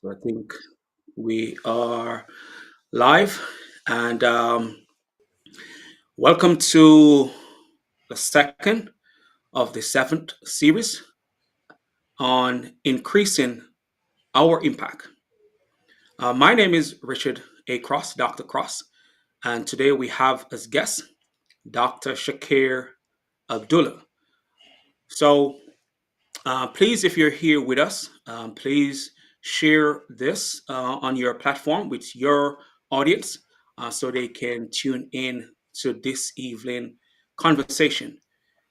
So I think we are live and welcome to the second of the seventh series on increasing our impact. My name is Richard A. Cross, Dr. Cross, and today we have as guest Dr. Shakir Abdullah. So please, if you're here with us, please share this on your platform with your audience so they can tune in to this evening conversation.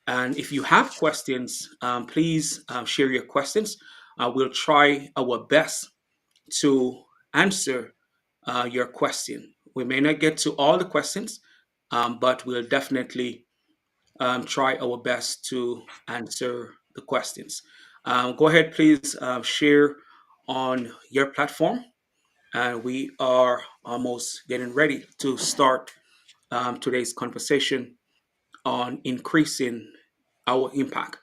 And if you have questions, please share your questions. We'll try our best to answer your question. We may not get to all the questions, but we'll definitely try our best to answer the questions. Go ahead, please share on your platform. And we are almost getting ready to start today's conversation on increasing our impact.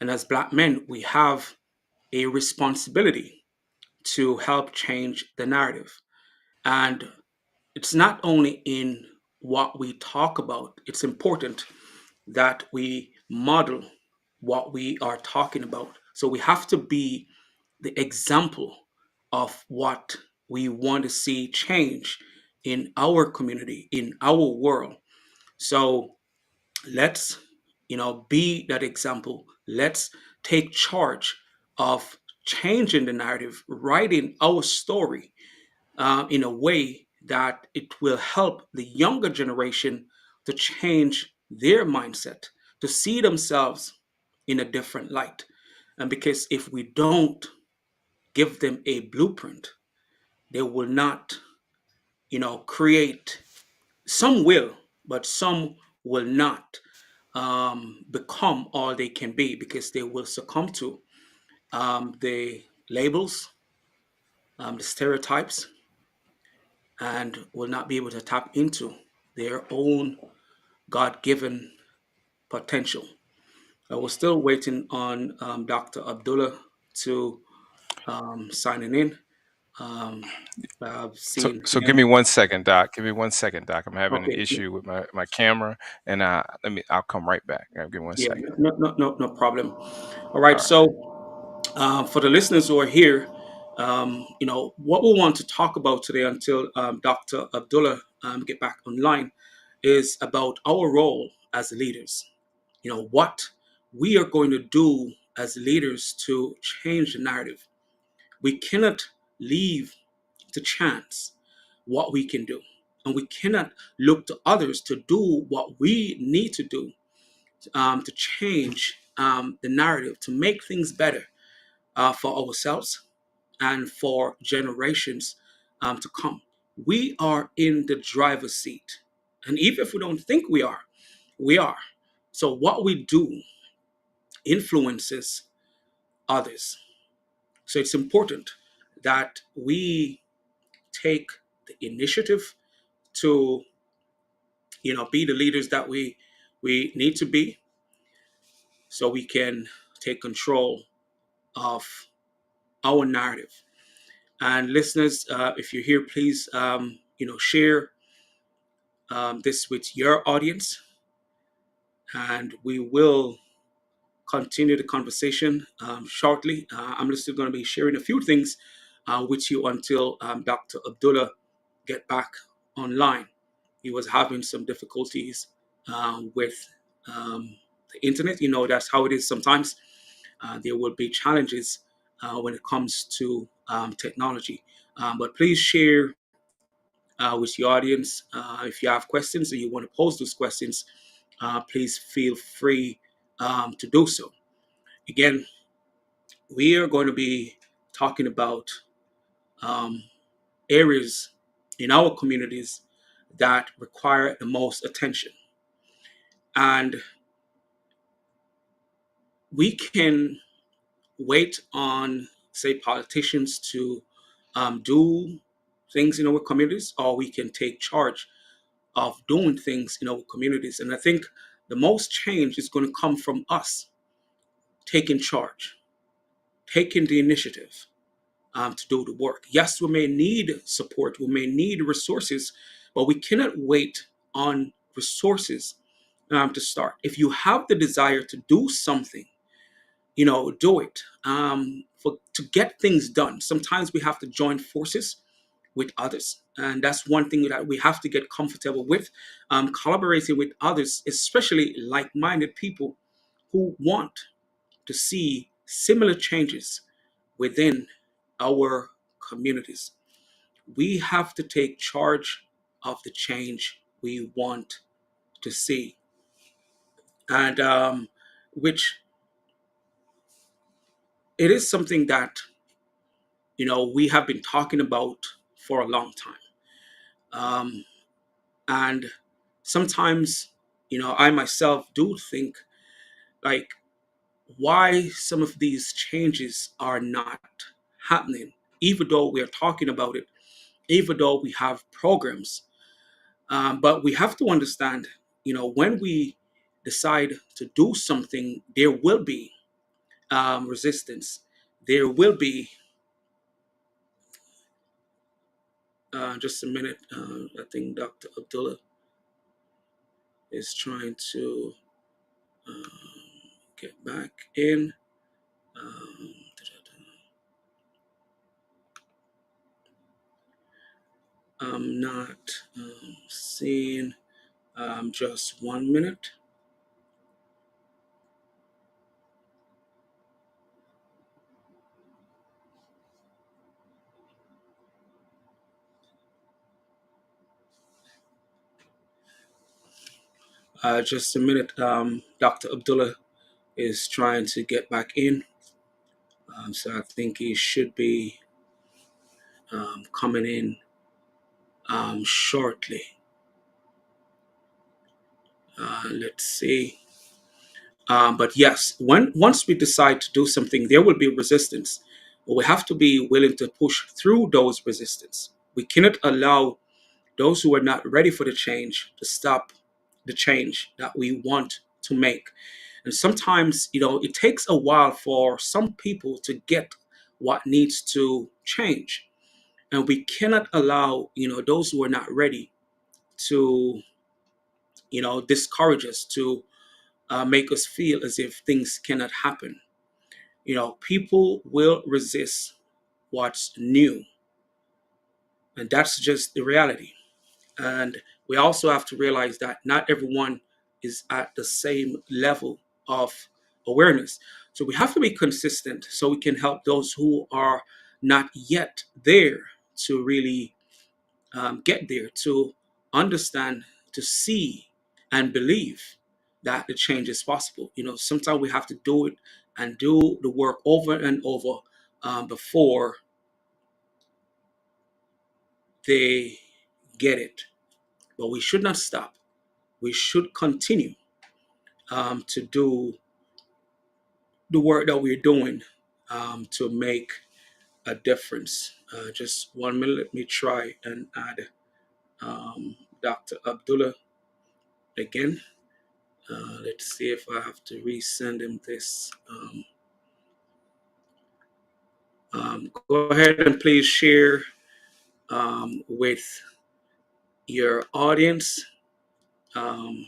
And as Black men, we have a responsibility to help change the narrative. And it's not only in what we talk about, it's important that we model what we are talking about. So we have to be the example of what we want to see change in our community, in our world. So let's, be that example. Let's take charge of changing the narrative, writing our story in a way that it will help the younger generation to change their mindset, to see themselves in a different light. And because if we don't give them a blueprint, they will not, create, some will, but some will not become all they can be because they will succumb to the labels, the stereotypes, and will not be able to tap into their own God given potential. I was still waiting on Dr. Abdullah to signing in. Um, I've So, seen so give me him. 1 second, Doc. Give me 1 second, Doc. I'm having an Okay, issue with my camera, and I'll come right back. Give me one yeah, second. no problem. All right, All right. so for the listeners who are here, what we want to talk about today until Dr. Abdullah get back online is about our role as leaders. What we are going to do as leaders to change the narrative. We cannot leave to chance what we can do, and we cannot look to others to do what we need to do to change the narrative, to make things better for ourselves and for generations to come. We are in the driver's seat, and even if we don't think we are, we are. So what we do influences others. So it's important that we take the initiative to, be the leaders that we need to be, so we can take control of our narrative. And listeners, if you're here, please, share this with your audience, and we will continue the conversation shortly. I'm just going to be sharing a few things with you until Dr. Abdullah get back online. He was having some difficulties with the internet. That's how it is sometimes. There will be challenges when it comes to technology. But please share with your audience. If you have questions or you want to pose those questions, please feel free to do so. Again, we are going to be talking about um, areas in our communities that require the most attention. And we can wait on, say, politicians to do things in our communities, or we can take charge of doing things in our communities. And I think the most change is going to come from us taking charge, taking the initiative, to do the work. Yes, we may need support, we may need resources, but we cannot wait on resources to start. If you have the desire to do something, do it. For to get things done, sometimes we have to join forces with others, and that's one thing that we have to get comfortable with. Collaborating with others, especially like-minded people who want to see similar changes within our communities. We have to take charge of the change we want to see, and which it is something that we have been talking about for a long time. Um, and sometimes, I myself do think, like, why some of these changes are not happening, even though we're talking about it, even though we have programs. But we have to understand, when we decide to do something, there will be resistance. There will be, just a minute, I think Dr. Abdullah is trying to get back in. Um, I'm not seeing, just 1 minute. Just a minute. Dr. Abdullah is trying to get back in. So I think he should be coming in shortly. Let's see. But yes, once we decide to do something, there will be resistance. But we have to be willing to push through those resistance. We cannot allow those who are not ready for the change to stop the change that we want to make. And sometimes, it takes a while for some people to get what needs to change. And we cannot allow, those who are not ready to, discourage us, to make us feel as if things cannot happen. People will resist what's new. And that's just the reality. And we also have to realize that not everyone is at the same level of awareness. So we have to be consistent so we can help those who are not yet there to really get there, to understand, to see, and believe that the change is possible. Sometimes we have to do it and do the work over and over before they get it. But we should not stop. We should continue to do the work that we're doing to make a difference. Just 1 minute, let me try and add Dr. Abdullah again. Let's see if I have to resend him this. Go ahead and please share with your audience um,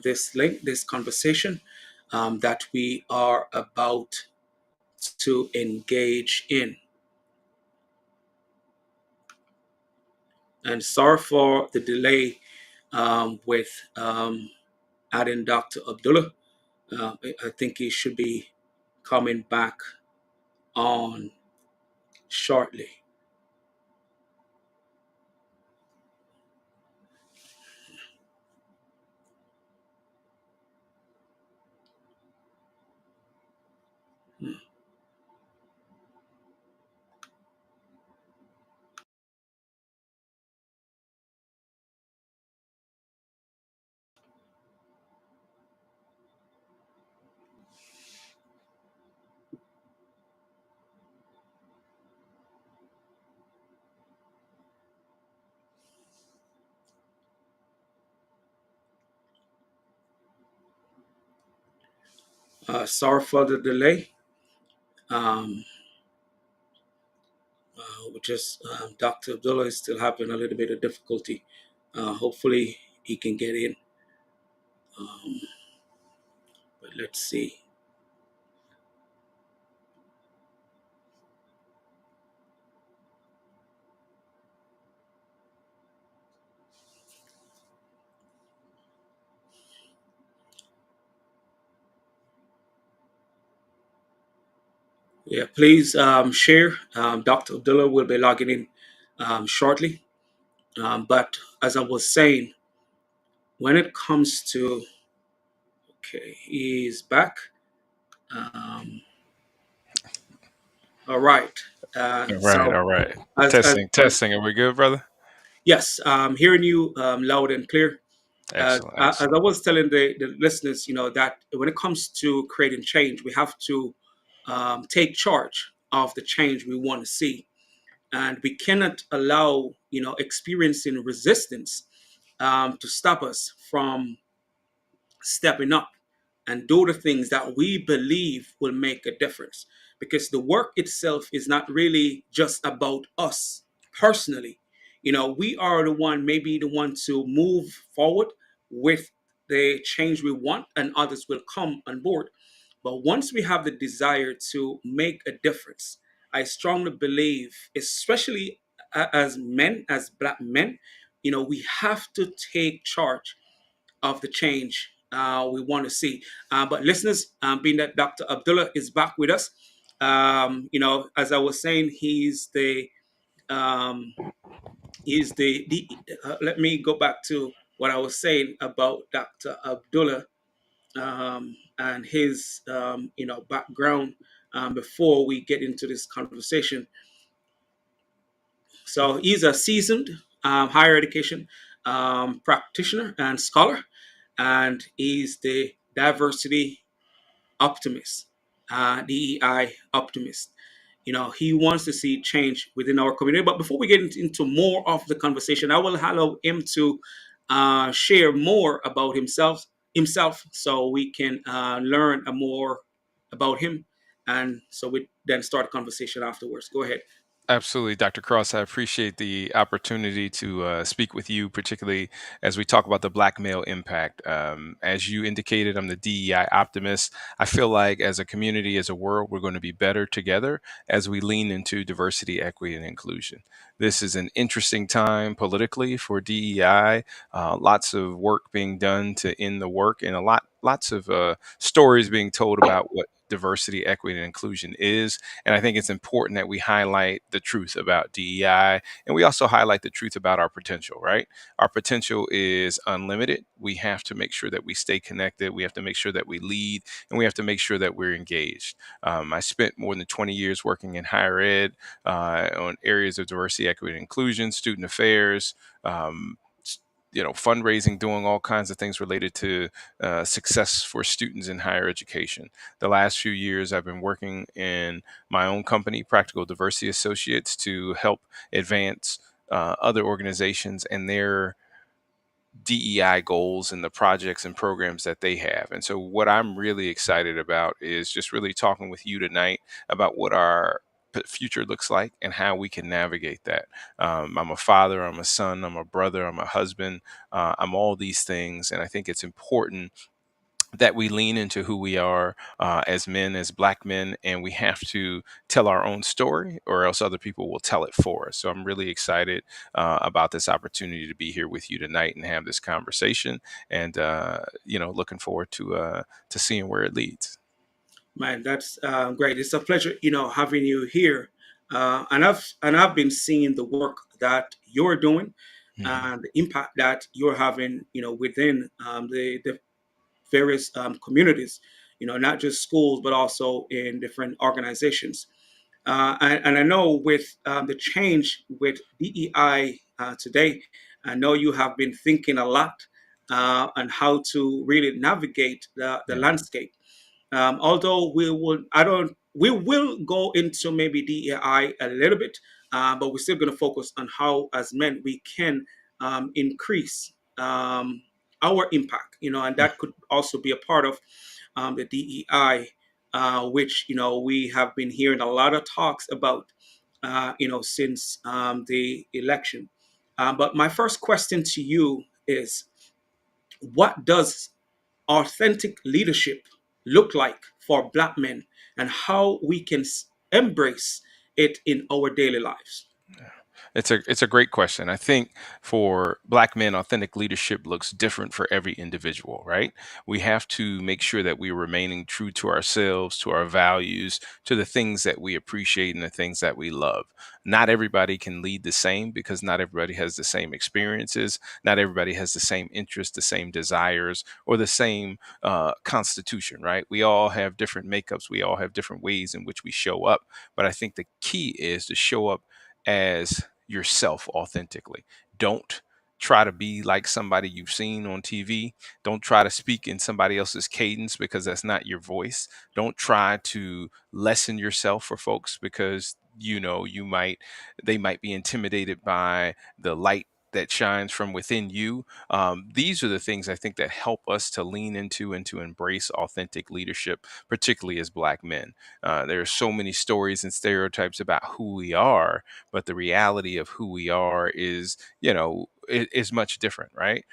this link, this conversation that we are about to engage in. And sorry for the delay with adding Dr. Abdullah. I think he should be coming back on shortly. Sorry for the delay. Um, which is Dr. Abdullah is still having a little bit of difficulty. Hopefully, he can get in. Um, but let's see. Yeah, please share. Dr. Abdullah will be logging in shortly. But as I was saying, when it comes to, okay, he's back. Um, all right. All right, So, all right. as Testing, testing. Are we good, brother? yes, hearing you loud and clear. Excellent, As I excellent. was telling the listeners, that when it comes to creating change, we have to take charge of the change we want to see, and we cannot allow experiencing resistance to stop us from stepping up and do the things that we believe will make a difference. Because the work itself is not really just about us personally. We are the one, maybe the one to move forward with the change we want, and others will come on board. But once we have the desire to make a difference, I strongly believe, especially as men, as black men, we have to take charge of the change we want to see. But listeners, being that Dr. Abdullah is back with us, as I was saying, um, let me go back to what I was saying about Dr. Abdullah and his, background before we get into this conversation. So he's a seasoned higher education practitioner and scholar, and he's the diversity optimist, DEI optimist. He wants to see change within our community. But before we get into more of the conversation, I will allow him to share more about himself, so we can learn more about him, and so we then start a conversation afterwards. Go ahead. Absolutely, Dr. Cross. I appreciate the opportunity to speak with you, particularly as we talk about the black male impact. As you indicated, I'm the DEI optimist. I feel like as a community, as a world, we're going to be better together as we lean into diversity, equity, and inclusion. This is an interesting time politically for DEI. Lots of work being done to end the work, and lots of stories being told about what diversity, equity, and inclusion is. And I think it's important that we highlight the truth about DEI, and we also highlight the truth about our potential, right? Our potential is unlimited. We have to make sure that we stay connected. We have to make sure that we lead, and we have to make sure that we're engaged. I spent more than 20 years working in higher ed on areas of diversity, equity, and inclusion, student affairs. Um, Fundraising, doing all kinds of things related to success for students in higher education. The last few years, I've been working in my own company, Practical Diversity Associates, to help advance other organizations and their DEI goals and the projects and programs that they have. And so, what I'm really excited about is just really talking with you tonight about what our future looks like and how we can navigate that. I'm a father, I'm a son, I'm a brother, I'm a husband, I'm all these things. And I think it's important that we lean into who we are as men, as black men, and we have to tell our own story, or else other people will tell it for us. So I'm really excited about this opportunity to be here with you tonight and have this conversation, and looking forward to seeing where it leads. Man, that's great. It's a pleasure, having you here. And I've been seeing the work that you're doing Mhm. and the impact that you're having, within the various communities. Not just schools, but also in different organizations. And I know with the change with DEI today, I know you have been thinking a lot on how to really navigate the Yeah. landscape. Although we will go into maybe DEI a little bit, but we're still going to focus on how, as men, we can increase our impact. And that could also be a part of the DEI, which we have been hearing a lot of talks about. since the election. But my first question to you is, what does authentic leadership look like for Black men, and how we can embrace it in our daily lives? It's a great question. I think for Black men, authentic leadership looks different for every individual, right? We have to make sure that we're remaining true to ourselves, to our values, to the things that we appreciate and the things that we love. Not everybody can lead the same because not everybody has the same experiences. Not everybody has the same interests, the same desires, or the same constitution, right? We all have different makeups. We all have different ways in which we show up. But I think the key is to show up as yourself authentically. Don't try to be like somebody you've seen on TV. Don't try to speak in somebody else's cadence because that's not your voice. Don't try to lessen yourself for folks because they might be intimidated by the light that shines from within you. These are the things I think that help us to lean into and to embrace authentic leadership, particularly as Black men. There are so many stories and stereotypes about who we are, but the reality of who we are is, is much different, right?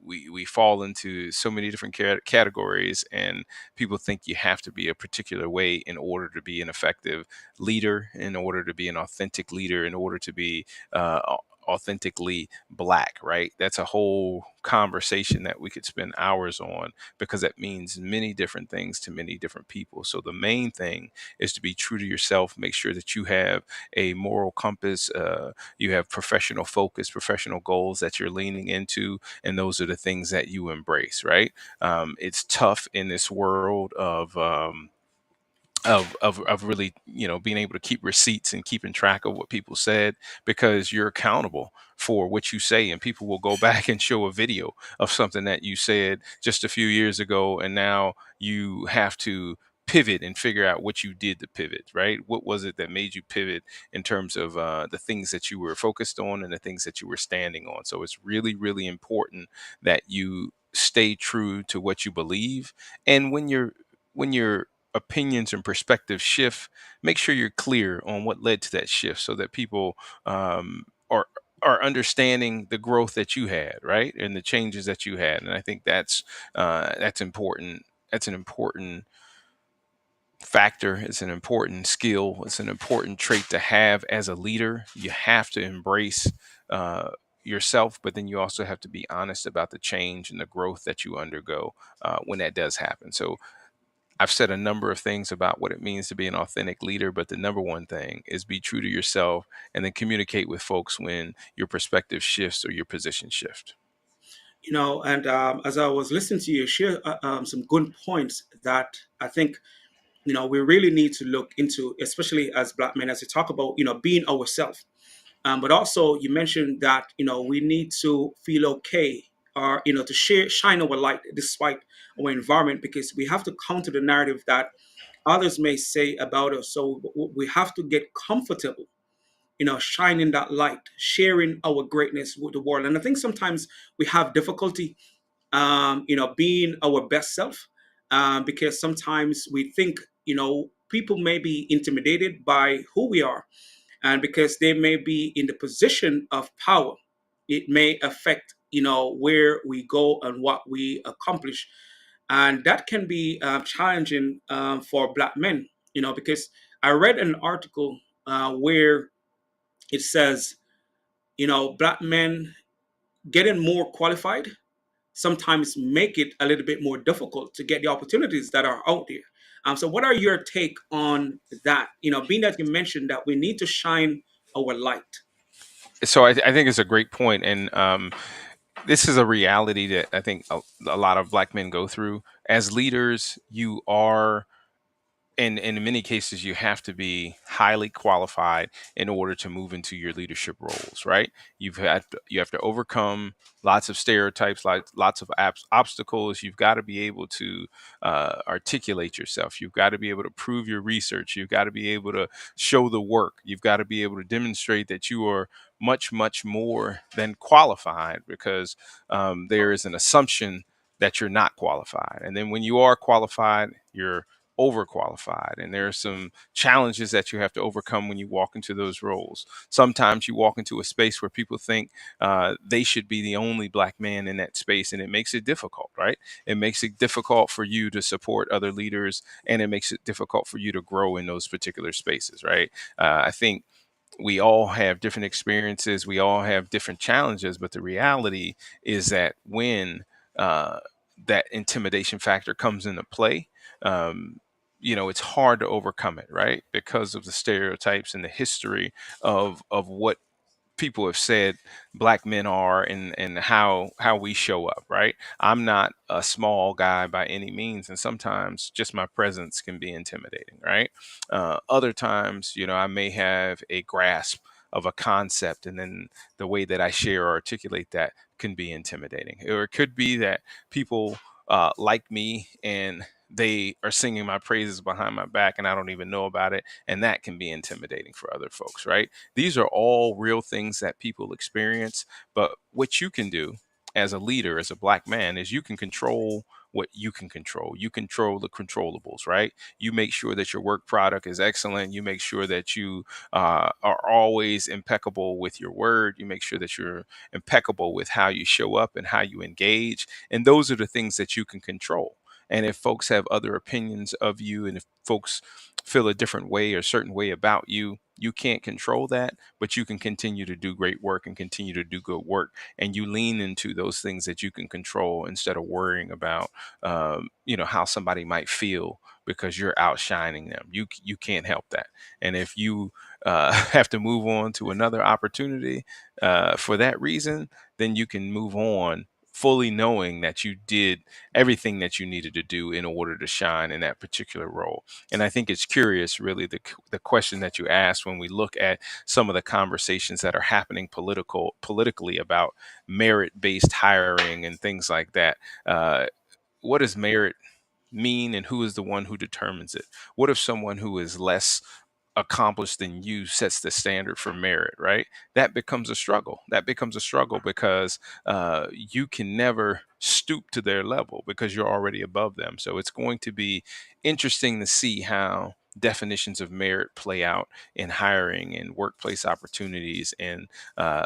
We fall into so many different categories, and people think you have to be a particular way in order to be an effective leader, in order to be an authentic leader, in order to be authentically Black, right? That's a whole conversation that we could spend hours on because that means many different things to many different people. So the main thing is to be true to yourself. Make sure that you have a moral compass, you have professional focus, professional goals that you're leaning into, and those are the things that you embrace, right? It's tough in this world of really being able to keep receipts and keeping track of what people said, because you're accountable for what you say, and people will go back and show a video of something that you said just a few years ago, and now you have to pivot and figure out what you did to pivot, right? What was it that made you pivot in terms of the things that you were focused on and the things that you were standing on? So it's really, really important that you stay true to what you believe. And when your opinions and perspectives shift, make sure you're clear on what led to that shift so that people are understanding the growth that you had, right, and the changes that you had. And I think that's important. That's an important factor. It's an important skill. It's an important trait to have as a leader. You have to embrace uh, yourself, but then you also have to be honest about the change and the growth that you undergo when that does happen. So I've said a number of things about what it means to be an authentic leader, but the number one thing is be true to yourself and then communicate with folks when your perspective shifts or your position shift. And as I was listening to you share some good points that I think we really need to look into, especially as Black men, as we talk about being ourselves. But also, you mentioned that we need to feel okay, or to shine our light despite our environment, because we have to counter the narrative that others may say about us. So we have to get comfortable, shining that light, sharing our greatness with the world. And I think sometimes we have difficulty, being our best self, because sometimes we think, people may be intimidated by who we are, and because they may be in the position of power, it may affect, where we go and what we accomplish, and that can be challenging for Black men, because I read an article where it says, Black men getting more qualified sometimes make it a little bit more difficult to get the opportunities that are out there. So what are your take on that? Being that you mentioned that we need to shine our light. So I think it's a great point, and this is a reality that I think a lot of Black men go through. As leaders, you are, and in many cases you have to be highly qualified in order to move into your leadership roles, right? You have to overcome lots of stereotypes, like lots of obstacles. You've got to be able to articulate yourself. You've got to be able to prove your research. You've got to be able to show the work. You've got to be able to demonstrate that you are much, much more than qualified, because there is an assumption that you're not qualified, and then when you are qualified, you're overqualified, and there are some challenges that you have to overcome when you walk into those roles. Sometimes you walk into a space where people think they should be the only black man in that space, and it makes it difficult, right? It makes it difficult for you to support other leaders, and it makes it difficult for you to grow in those particular spaces, right? I think we all have different experiences, we all have different challenges, but the reality is that when uh, that intimidation factor comes into play, um, it's hard to overcome it, right? Because of the stereotypes and the history of what people have said black men are, and how we show up, right? I'm not a small guy by any means, and sometimes just my presence can be intimidating, right? Other times, I may have a grasp of a concept, and then the way that I share or articulate that can be intimidating. Or it could be that people like me, and they are singing my praises behind my back and I don't even know about it, and that can be intimidating for other folks, right? These are all real things that people experience. But what you can do as a leader, as a black man, is you can control what you can control. You control the controllables, right? You make sure that your work product is excellent. You make sure that you are always impeccable with your word. You make sure that you're impeccable with how you show up and how you engage. And those are the things that you can control. And if folks have other opinions of you, and if folks feel a different way or certain way about you, you can't control that, but you can continue to do great work and continue to do good work. And you lean into those things that you can control instead of worrying about, how somebody might feel because you're outshining them. You can't help that. And if you have to move on to another opportunity for that reason, then you can move on fully knowing that you did everything that you needed to do in order to shine in that particular role. And I think it's curious, really, the question that you asked when we look at some of the conversations that are happening politically about merit-based hiring and things like that. What does merit mean, and who is the one who determines it? What if someone who is less accomplished than you sets the standard for merit, right? That becomes a struggle. That becomes a struggle because you can never stoop to their level because you're already above them. So it's going to be interesting to see how definitions of merit play out in hiring and workplace opportunities and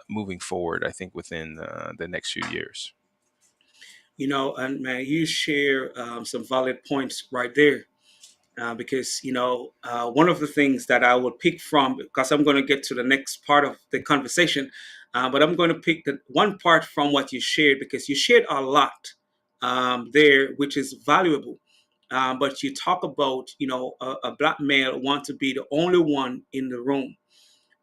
moving forward, I think, within the next few years. And man, you share some valid points right there. Because one of the things that I would pick from, because I'm going to get to the next part of the conversation, but I'm going to pick the one part from what you shared, because you shared a lot there, which is valuable. But you talk about, a black male want to be the only one in the room,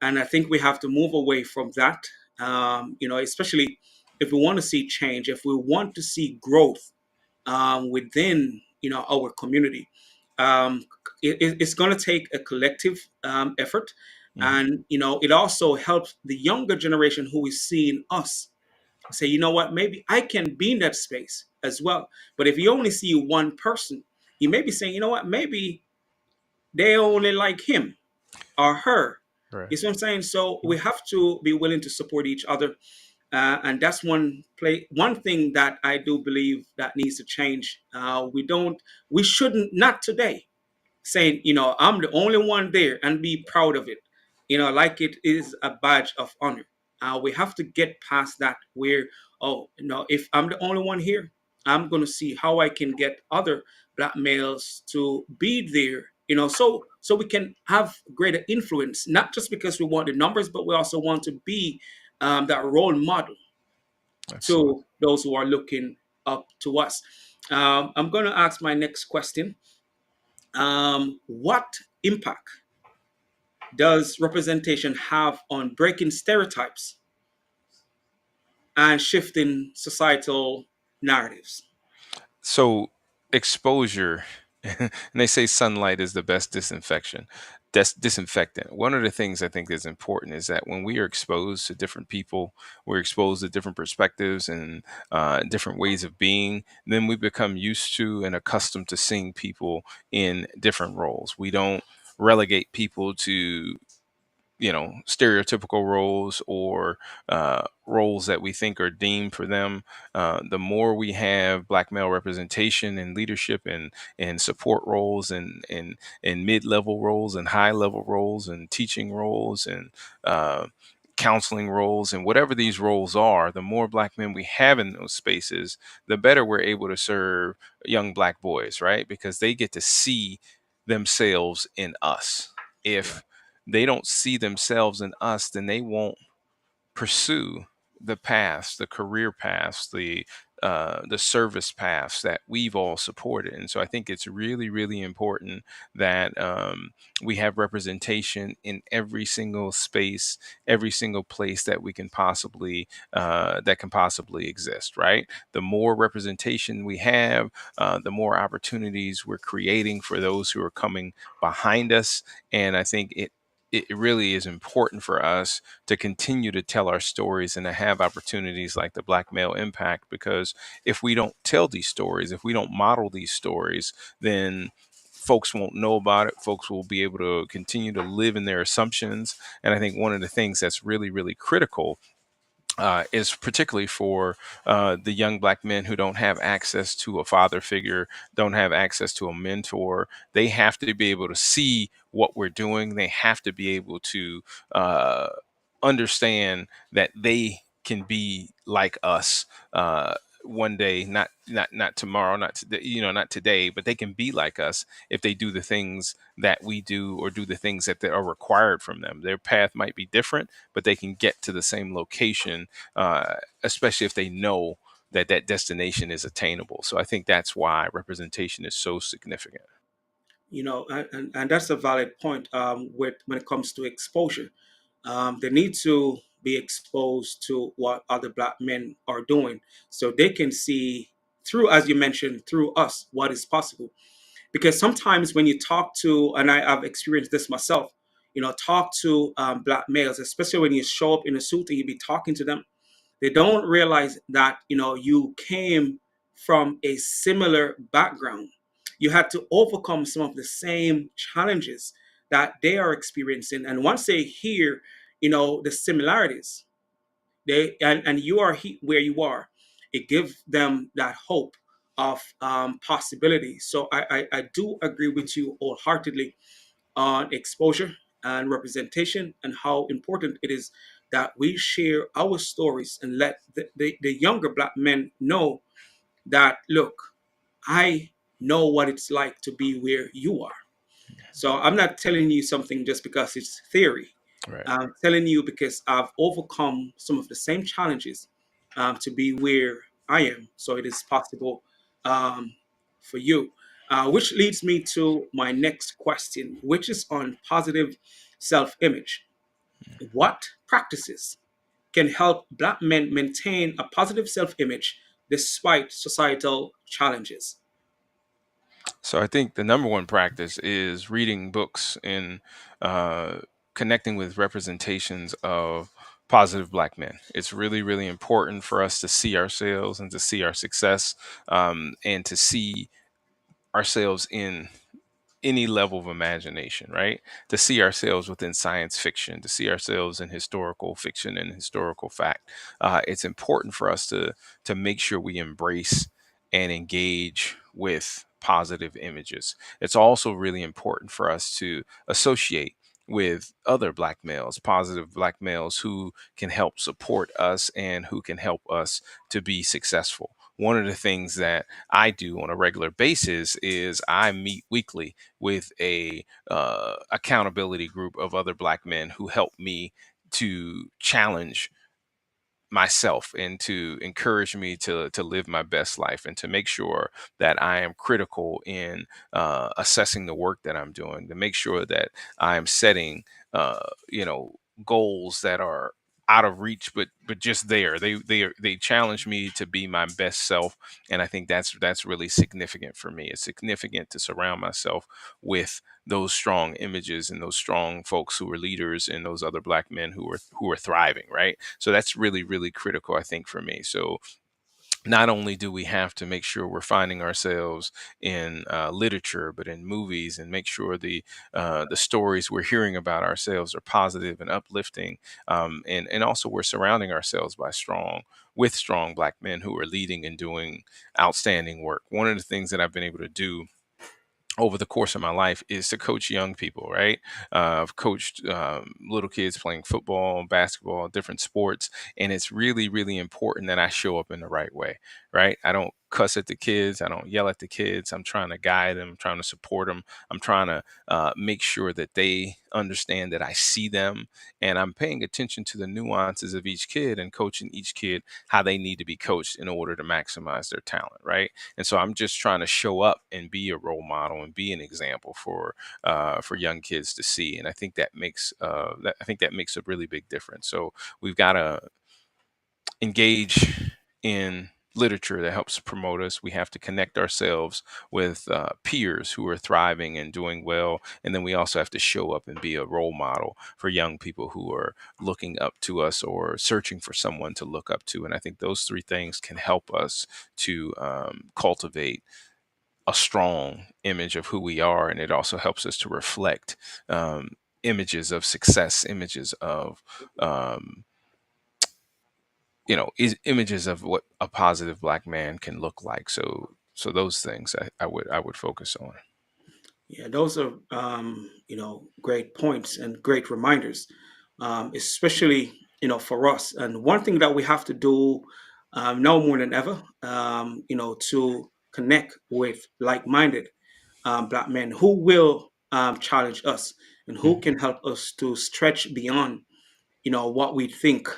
and I think we have to move away from that. Especially if we want to see change, if we want to see growth within our community. Um, it's going to take a collective effort, Mhm. and it also helps the younger generation who is seeing us say, you know what, maybe I can be in that space as well. But if you only see one person, you may be saying, you know what, maybe they only like him or her. Right. You see what I'm saying? So we Mhm. have to be willing to support each other, and that's one thing that I do believe that needs to change. We shouldn't, not today, saying, I'm the only one there and be proud of it, like it is a badge of honor. We have to get past that where, oh, if I'm the only one here, I'm going to see how I can get other black males to be there, so we can have greater influence, not just because we want the numbers, but we also want to be that role model Absolutely. to those who are looking up to us. I'm going to ask my next question. What impact does representation have on breaking stereotypes and shifting societal narratives? So exposure, and they say sunlight is the best disinfection. Disinfectant. One of the things I think is important is that when we are exposed to different people, we're exposed to different perspectives and different ways of being, then we become used to and accustomed to seeing people in different roles. We don't relegate people to stereotypical roles or roles that we think are deemed for them. The more we have black male representation in leadership and support roles and mid-level roles and high-level roles and teaching roles and uh, counseling roles and whatever these roles are, the more black men we have in those spaces, the better we're able to serve young black boys, right? Because they get to see themselves in us. Right. If they don't see themselves in us, then they won't pursue the paths, the career paths, the service paths that we've all supported. And so I think it's really, really important that we have representation in every single space, every single place that we can possibly that can possibly exist. Right. The more representation we have, the more opportunities we're creating for those who are coming behind us. And I think it really is important for us to continue to tell our stories and to have opportunities like the Black Male Impact. Because if we don't tell these stories, if we don't model these stories, then folks won't know about it. Folks will be able to continue to live in their assumptions. And I think one of the things that's really, really critical is particularly for the young black men who don't have access to a father figure, don't have access to a mentor. They have to be able to see what we're doing. They have to be able to uh, understand that they can be like us one day, not tomorrow, not today, not today, but they can be like us if they do the things that we do or do the things that are required from them. Their path might be different, but they can get to the same location, especially if they know that that destination is attainable. So I think that's why representation is so significant. And that's a valid point with when it comes to exposure. They need to be exposed to what other black men are doing so they can see through, as you mentioned, through us, what is possible. Because sometimes when you talk to, and I've experienced this myself, talk to black males, especially when you show up in a suit and you be talking to them, they don't realize that you came from a similar background. You had to overcome some of the same challenges that they are experiencing, and once they hear the similarities, and you are where you are, it gives them that hope of possibility. So I do agree with you wholeheartedly on exposure and representation and how important it is that we share our stories and let the younger black men know that, look, I know what it's like to be where you are. So I'm not telling you something just because it's theory. Right. I'm telling you because I've overcome some of the same challenges to be where I am. So it is possible um, for you. Which leads me to my next question, which is on positive self image. What practices can help Black men maintain a positive self image despite societal challenges? So I think the number one practice is reading books and uh, connecting with representations of positive black men. It's really, really important for us to see ourselves and to see our success, and to see ourselves in any level of imagination, right? To see ourselves within science fiction, to see ourselves in historical fiction and historical fact. It's important for us to make sure we embrace and engage with positive images. It's also really important for us to associate with other black males, positive black males who can help support us and who can help us to be successful. One of the things that I do on a regular basis is I meet weekly with a accountability group of other black men who help me to challenge myself and to encourage me to live my best life and to make sure that I am critical in assessing the work that I'm doing, to make sure that I am setting you know goals that are out of reach but just there. They challenge me to be my best self, and I think that's really significant for me. It's significant to surround myself with those strong images and those strong folks who are leaders and those other black men who are thriving, right? So that's really, really critical, I think, for me. So not only do we have to make sure we're finding ourselves in literature, but in movies, and make sure the stories we're hearing about ourselves are positive and uplifting, and also we're surrounding ourselves by strong Black men who are leading and doing outstanding work. One of the things that I've been able to do over the course of my life is to coach young people, right? I've coached little kids playing football, basketball, different sports, and it's really, really important that I show up in the right way, right? I don't cuss at the kids, I don't yell at the kids. I'm trying to guide them, I'm trying to support them, I'm trying to make sure that they understand that I see them, and I'm paying attention to the nuances of each kid and coaching each kid how they need to be coached in order to maximize their talent, right? And so I'm just trying to show up and be a role model and be an example for young kids to see. And I think I think that makes a really big difference. So we've got to engage in literature that helps promote us. We have to connect ourselves with peers who are thriving and doing well. And then we also have to show up and be a role model for young people who are looking up to us or searching for someone to look up to. And I think those three things can help us to cultivate a strong image of who we are. And it also helps us to reflect images of success, images of um, images of what a positive Black man can look like. So those things I would focus on. Yeah, those are great points and great reminders, especially for us. And one thing that we have to do now more than ever, to connect with like-minded Black men who will challenge us and who Mhm. can help us to stretch beyond what we think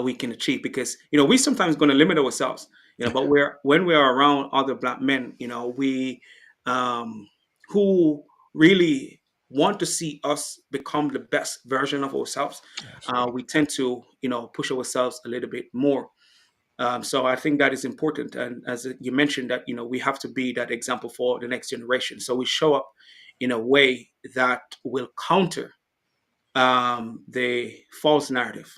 we can achieve, because we sometimes going to limit ourselves, but we're when we are around other Black men, we um who really want to see us become the best version of ourselves, Absolutely. we tend to push ourselves a little bit more. So I think that is important, and as you mentioned, that we have to be that example for the next generation, so we show up in a way that will counter the false narrative.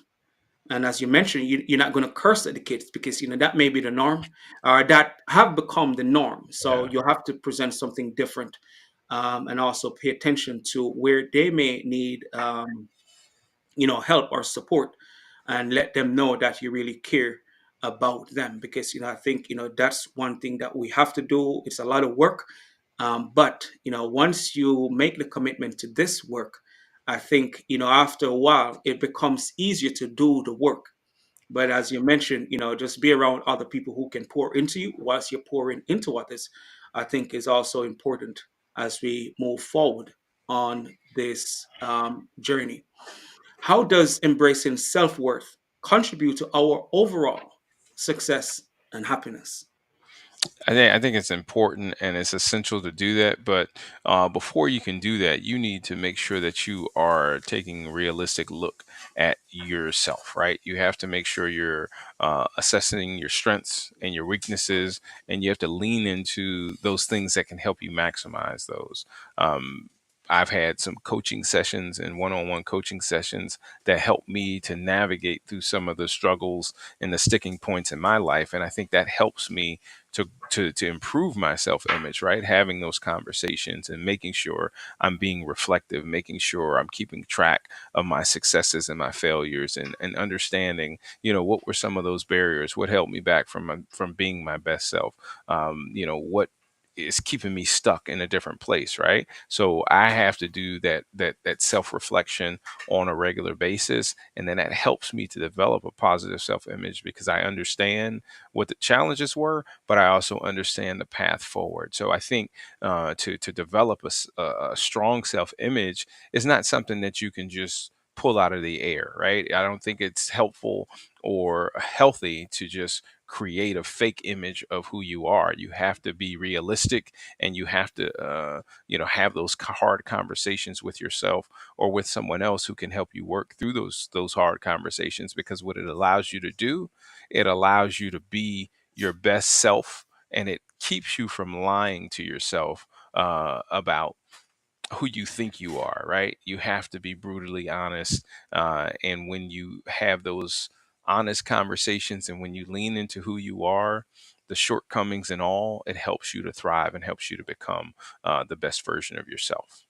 And as you mentioned, you're not going to curse at the kids, because that may be the norm, or that have become the norm. So Yeah. you have to present something different, and also pay attention to where they may need help or support, and let them know that you really care about them. Because I think that's one thing that we have to do. It's a lot of work, but once you make the commitment to this work, I think after a while it becomes easier to do the work. But as you mentioned, just be around other people who can pour into you whilst you're pouring into others, I think is also important as we move forward on this journey. How does embracing self worth contribute to our overall success and happiness? I think it's important and it's essential to do that. But before you can do that, you need to make sure that you are taking a realistic look at yourself, right? You have to make sure you're assessing your strengths and your weaknesses, and you have to lean into those things that can help you maximize those. Um, I've had some coaching sessions and one-on-one coaching sessions that help me to navigate through some of the struggles and the sticking points in my life, and I think that helps me to improve my self image, right? Having those conversations and making sure I'm being reflective, making sure I'm keeping track of my successes and my failures, and understanding, what were some of those barriers, what held me back from being my best self, what is keeping me stuck in a different place, right? So I have to do that self-reflection on a regular basis, and then that helps me to develop a positive self-image because I understand what the challenges were, but I also understand the path forward. So I think to develop a strong self image is not something that you can just pull out of the air, right? I don't think it's helpful or healthy to just create a fake image of who you are. You have to be realistic, and you have to have those hard conversations with yourself or with someone else who can help you work through those hard conversations, because what it allows you to do, it allows you to be your best self, and it keeps you from lying to yourself about who you think you are, right? You have to be brutally honest. And when you have those honest conversations, and when you lean into who you are, the shortcomings and all, it helps you to thrive and helps you to become the best version of yourself.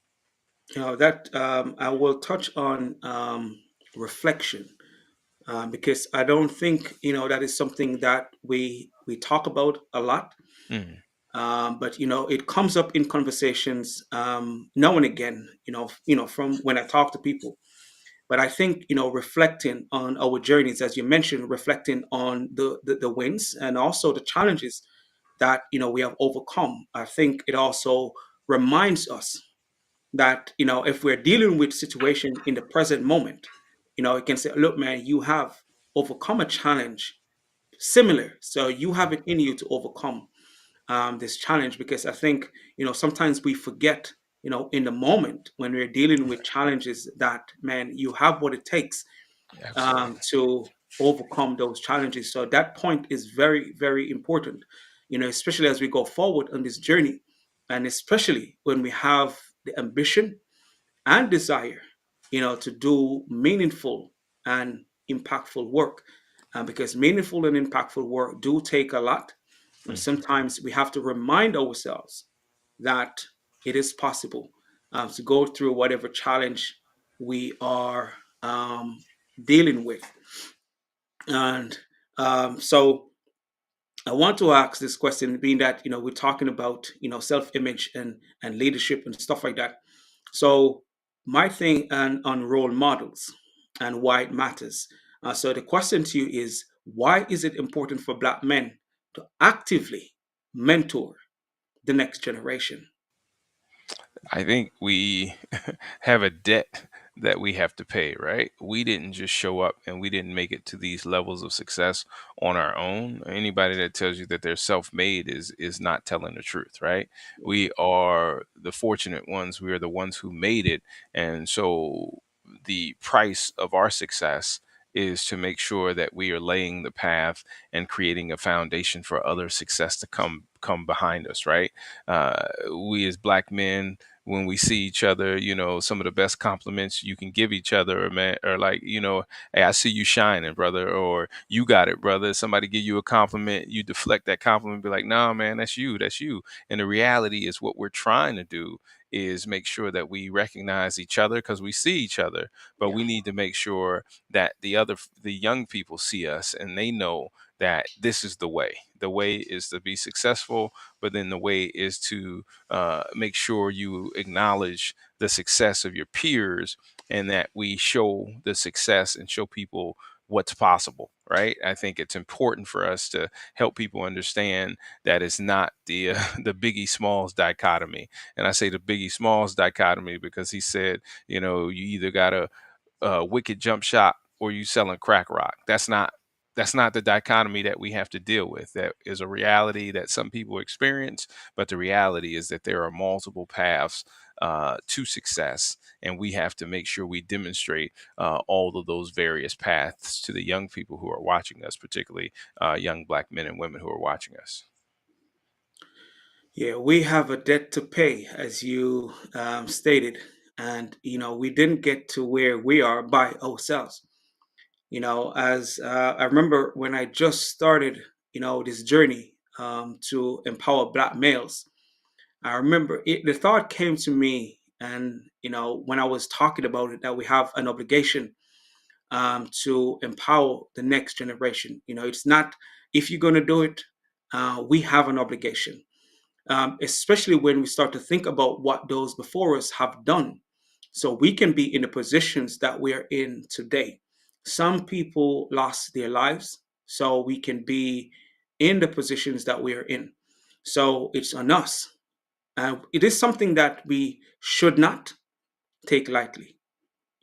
That I will touch on reflection, because I don't think that is something that we talk about a lot. Mm, But it comes up in conversations now and again. From when I talk to people. But I think reflecting on our journeys, as you mentioned, reflecting on the wins and also the challenges that we have overcome. I think it also reminds us that if we're dealing with situation in the present moment, it can say, look, man, you have overcome a challenge similar, so you have it in you to overcome this challenge. Because I think sometimes we forget in the moment when we're dealing with challenges that, man, you have what it takes absolutely. to overcome those challenges. So that point is very, very important, especially as we go forward on this journey, and especially when we have the ambition and desire, to do meaningful and impactful work. Because meaningful and impactful work do take a lot. And Mhm. sometimes we have to remind ourselves that it is possible to go through whatever challenge we are dealing with. And so I want to ask this question, being that we're talking about self-image and leadership and stuff like that. So my thing on role models and why it matters. So the question to you is, why is it important for Black men to actively mentor the next generation? I think we have a debt that we have to pay, right? We didn't just show up and we didn't make it to these levels of success on our own. Anybody that tells you that they're self-made is not telling the truth, right? We are the fortunate ones. We are the ones who made it. And so the price of our success is to make sure that we are laying the path and creating a foundation for other success to come behind us, right? We as black men, when we see each other, some of the best compliments you can give each other, man, are like, hey, I see you shining, brother, or you got it, brother. Somebody give you a compliment, you deflect that compliment, be like, nah, man, that's you, that's you. And the reality is, what we're trying to do is make sure that we recognize each other because we see each other, but Yeah. we need to make sure that the young people see us and they know that this is the way. The way is to be successful, but then the way is to make sure you acknowledge the success of your peers and that we show the success and show people what's possible, right? I think it's important for us to help people understand that it's not the the Biggie Smalls dichotomy. And I say the Biggie Smalls dichotomy because he said, you either got a wicked jump shot or you selling crack rock. That's not the dichotomy that we have to deal with. That is a reality that some people experience, but the reality is that there are multiple paths to success, and we have to make sure we demonstrate all of those various paths to the young people who are watching us, particularly young black men and women who are watching us. Yeah, we have a debt to pay, as you stated. And we didn't get to where we are by ourselves. As I remember when I just started this journey to empower Black males. I remember the thought came to me, and when I was talking about it, that we have an obligation to empower the next generation. It's not, if you're going to do it, we have an obligation, especially when we start to think about what those before us have done, so we can be in the positions that we are in today. Some people lost their lives, so we can be in the positions that we are in. So it's on us. It is something that we should not take lightly.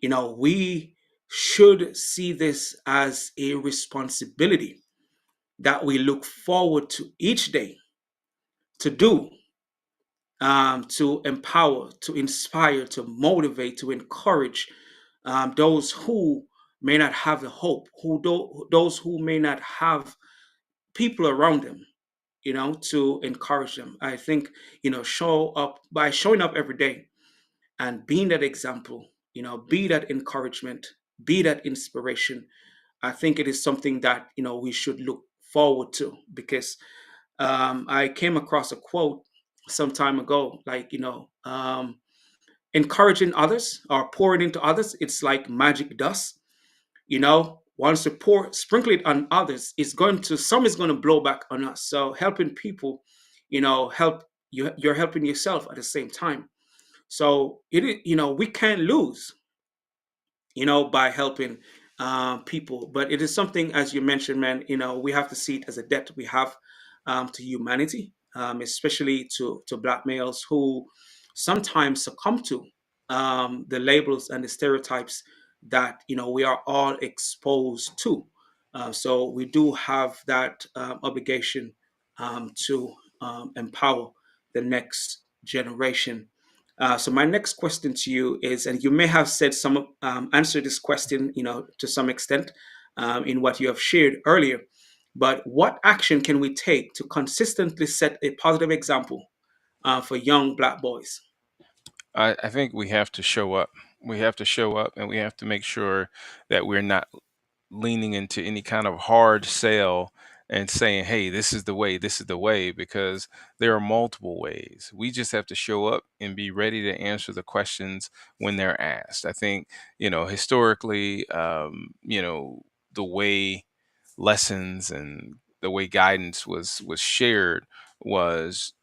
We should see this as a responsibility that we look forward to each day to do, to empower, to inspire, to motivate, to encourage those who may not have the hope, those who may not have people around them, to encourage them. I think, show up by showing up every day and being that example, be that encouragement, be that inspiration. I think it is something that we should look forward to, because I came across a quote some time ago, like encouraging others or pouring into others, it's like magic dust. Once you pour, sprinkle it on others, some is going to blow back on us. So helping people, help you. You're helping yourself at the same time. So we can't lose, by helping people. But it is something, as you mentioned, man, we have to see it as a debt we have to humanity, especially to black males who sometimes succumb to the labels and the stereotypes that, we are all exposed to. So we do have that obligation to empower the next generation. So my next question to you is, and you may have said some answer this question, to some extent, in what you have shared earlier. But what action can we take to consistently set a positive example for young black boys? I think we have to show up. We have to show up, and we have to make sure that we're not leaning into any kind of hard sell and saying, hey, this is the way, because there are multiple ways. We just have to show up and be ready to answer the questions when they're asked. I think, historically, the way lessons and the way guidance was shared was,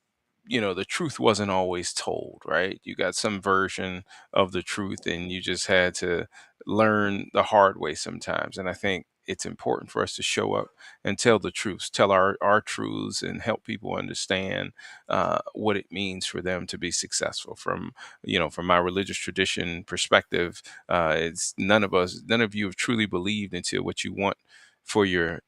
the truth wasn't always told, right? You got some version of the truth, and you just had to learn the hard way sometimes. And I think it's important for us to show up and tell the truths, tell our truths, and help people understand what it means for them to be successful. From my religious tradition perspective, it's none of you have truly believed until what you want for your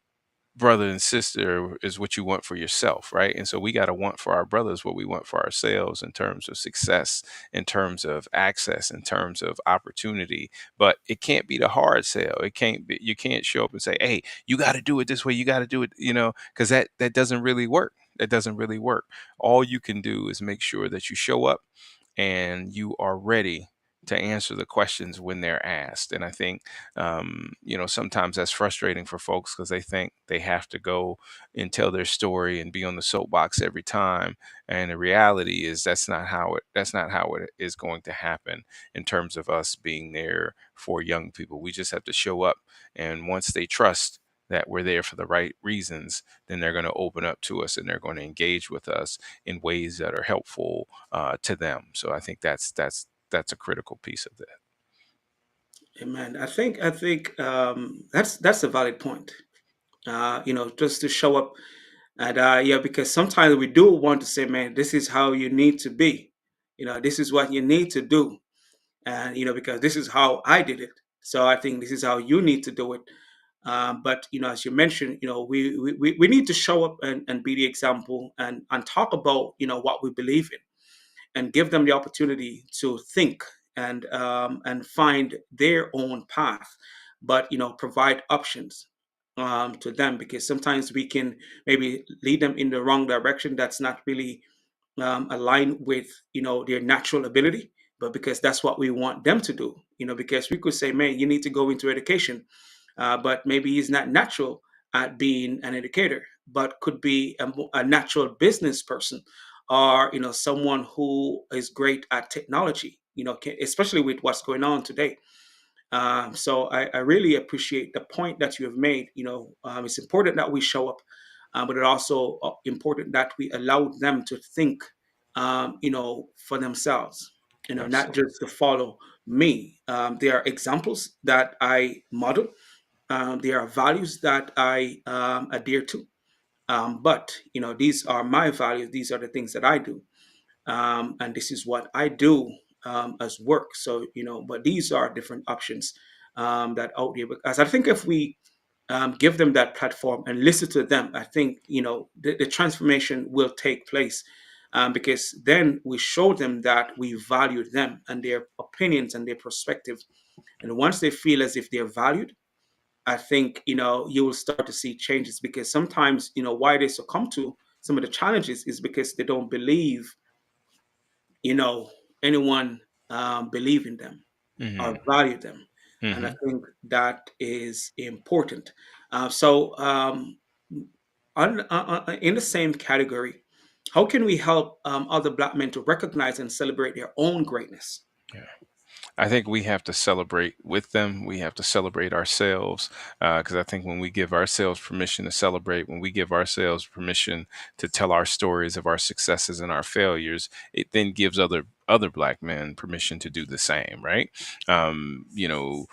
brother and sister is what you want for yourself, right? And so we got to want for our brothers what we want for ourselves, in terms of success, in terms of access, in terms of opportunity. But it can't be the hard sell. It can't be, you can't show up and say, hey, you got to do it this way, you got to do it, because that doesn't really work. That doesn't really work. All you can do is make sure that you show up and you are ready to answer the questions when they're asked. And I think, sometimes that's frustrating for folks, because they think they have to go and tell their story and be on the soapbox every time. And the reality is that's not how it is going to happen, in terms of us being there for young people. We just have to show up. And once they trust that we're there for the right reasons, then they're going to open up to us, and they're going to engage with us in ways that are helpful to them. So I think that's a critical piece of that. Amen. I think that's a valid point. Just to show up, and yeah, because sometimes we do want to say, man, this is how you need to be. This is what you need to do, and because this is how I did it. So I think this is how you need to do it. But as you mentioned, we need to show up and be the example, and talk about what we believe in, and give them the opportunity to think and find their own path, but provide options to them, because sometimes we can maybe lead them in the wrong direction that's not really align with their natural ability, but because that's what we want them to do. Because we could say, man, you need to go into education, but maybe he's not natural at being an educator, but could be a natural business person, or someone who is great at technology. Especially with what's going on today. So I really appreciate the point that you have made. It's important that we show up, but it's also important that we allow them to think, for themselves. Not Absolutely. just to follow me. There are examples that I model. There are values that I adhere to. But these are my values. These are the things that I do, and this is what I do as work. So but these are different options that out there. Because I think if we give them that platform and listen to them, I think the transformation will take place. Because then we show them that we value them and their opinions and their perspectives. And once they feel as if they're valued, I think you will start to see changes. Because sometimes why they succumb to some of the challenges is because they don't believe you know anyone believe in them or Hmm. value them. And I Hmm. think that is important. So, in the same category, how can we help other Black men to recognize and celebrate their own greatness? Yeah. I think we have to celebrate with them. We have to celebrate ourselves because I think when we give ourselves permission to celebrate, when we give ourselves permission to tell our stories of our successes and our failures, it then gives other Black men permission to do the same. Right? You know,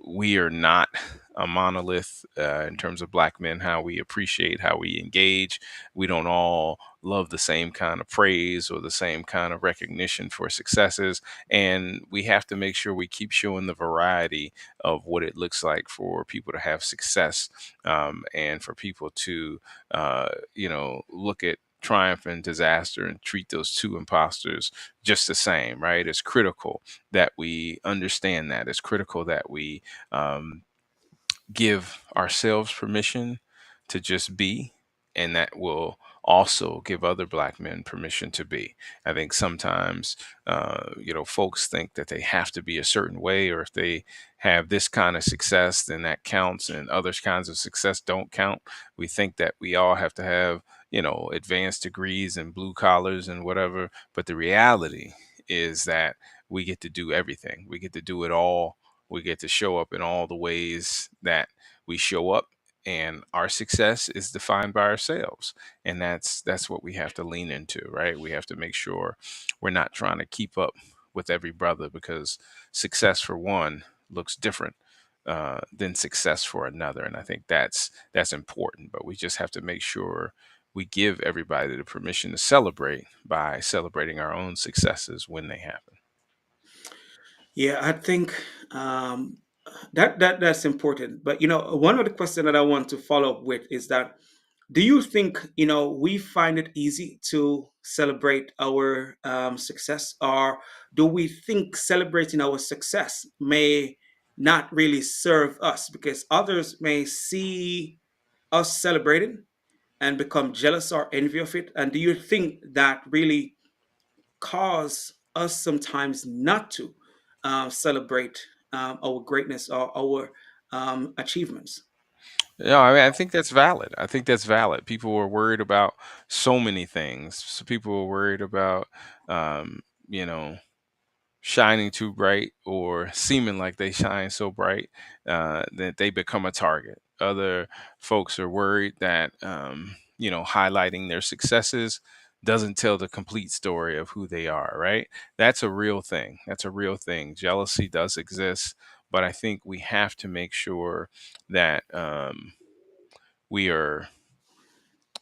we are not a monolith in terms of Black men. How we appreciate, how we engage. We don't all love the same kind of praise or the same kind of recognition for successes, and we have to make sure we keep showing the variety of what it looks like for people to have success, and for people to look at triumph and disaster and treat those two imposters just the same. Right? It's critical that we understand that. It's critical that we um, give ourselves permission to just be, and that will also give other Black men permission to be. I think sometimes, folks think that they have to be a certain way, or if they have this kind of success, then that counts, and other kinds of success don't count. We think that we all have to have, advanced degrees and blue collars and whatever. But the reality is that we get to do everything. We get to do it all. We get to show up in all the ways that we show up, and our success is defined by ourselves. And that's what we have to lean into, right? We have to make sure we're not trying to keep up with every brother, because success for one looks different than success for another. And I think that's important. But we just have to make sure we give everybody the permission to celebrate by celebrating our own successes when they happen. Yeah, I think um, that's important. But one of the questions that I want to follow up with is that, do you think we find it easy to celebrate our success, or do we think celebrating our success may not really serve us because others may see us celebrating and become jealous or envy of it? And do you think that really cause us sometimes not to celebrate our greatness or our achievements? No, I mean, I think that's valid. I think that's valid. People were worried about so many things. So people were worried about, um, you know, shining too bright or seeming like they shine so bright that they become a target. Other folks are worried that, highlighting their successes doesn't tell the complete story of who they are, right? That's a real thing. That's a real thing. Jealousy does exist, but I think we have to make sure that we are